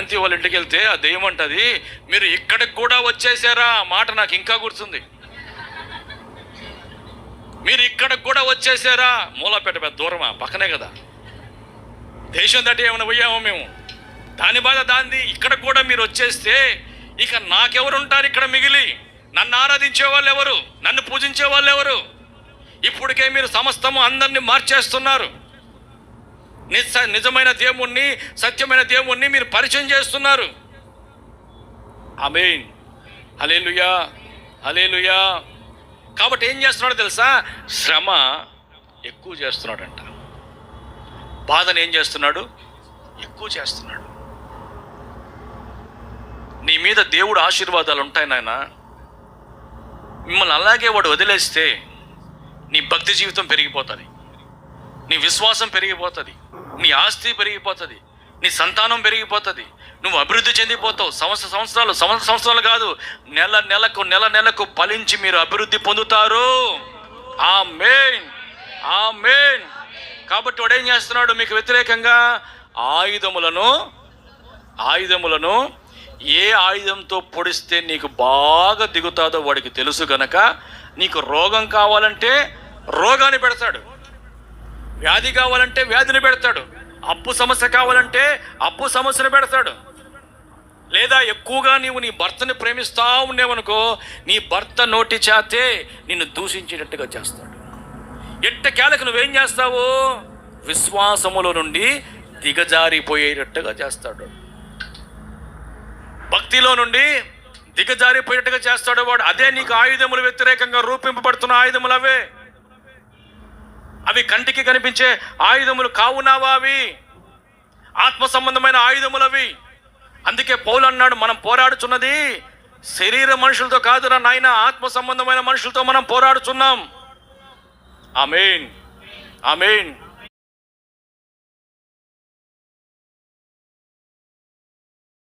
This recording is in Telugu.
శాంతి వాళ్ళ ఇంటికి వెళ్తే ఆ దెయ్యం అంటది, మీరు ఇక్కడికి కూడా వచ్చేసారా? మాట నాకు ఇంకా గుర్తుంది. మీరు ఇక్కడికి కూడా వచ్చేసారా? మూలాపేట పెద్ద దూరమా, పక్కనే కదా, దేశం దాటి ఏమైనా పోయామో మేము, దాని బాధ దాంది. ఇక్కడికి కూడా మీరు వచ్చేస్తే ఇక నాకెవరు ఉంటారు ఇక్కడ మిగిలి? నన్ను ఆరాధించే వాళ్ళు ఎవరు? నన్ను పూజించే వాళ్ళు ఎవరు? ఇప్పటికే మీరు సమస్తము అందరినీ మార్చేస్తున్నారు. నిజమైన దేవుణ్ణి, సత్యమైన దేవుణ్ణి మీరు పరిచయం చేస్తున్నారు. ఆమేన్, హల్లెలూయా, హల్లెలూయా. కాబట్టి ఏం చేస్తున్నాడో తెలుసా? శ్రమ ఎక్కువ చేస్తున్నాడంట. బాధను ఏం చేస్తున్నాడు? ఎక్కువ చేస్తున్నాడు. నీ మీద దేవుడు ఆశీర్వాదాలు ఉంటాయి నాయన. మిమ్మల్ని అలాగే వాడు వదిలేస్తే నీ భక్తి జీవితం పెరిగిపోతుంది, నీ విశ్వాసం పెరిగిపోతుంది, నీ ఆస్తి పెరిగిపోతుంది, నీ సంతానం పెరిగిపోతుంది, నువ్వు అభివృద్ధి చెందిపోతావు. సంవత్సరాలు కాదు, నెల నెలకు ఫలించి మీరు అభివృద్ధి పొందుతారు. ఆమేన్, ఆమేన్. కాబట్టి వాడు ఏం చేస్తున్నాడు? మీకు వ్యతిరేకంగా ఆయుధములను ఏ ఆయుధంతో పొడిస్తే నీకు బాగా దిగుతాదో వాడికి తెలుసు గనక, నీకు రోగం కావాలంటే రోగాన్ని పెడతాడు, వ్యాధి కావాలంటే వ్యాధిని పెడతాడు, అప్పు సమస్య కావాలంటే అప్పు సమస్యను పెడతాడు. లేదా ఎక్కువగా నీవు నీ భర్తని ప్రేమిస్తా ఉండేవనుకో, నీ భర్త నోటి చేతే నిన్ను దూషించేటట్టుగా చేస్తాడు. ఎట్టకేలకు నువ్వేం చేస్తావు? విశ్వాసములో నుండి దిగజారిపోయేటట్టుగా చేస్తాడు, భక్తిలో నుండి దిగజారిపోయేట్టుగా చేస్తాడు వాడు. అదే నీకు ఆయుధములు, వ్యతిరేకంగా రూపింపబడుతున్న ఆయుధములు అవే. అవి కంటికి కనిపించే ఆయుధములు కావునావా? అవి ఆత్మ సంబంధమైన ఆయుధములు అవి. అందుకే పౌలు అన్నాడు, మనం పోరాడుచున్నది శరీర మనుషులతో కాదురా నాయన, ఆత్మ సంబంధమైన మనుషులతో మనం పోరాడుచున్నాం. ఆమేన్, ఆమేన్.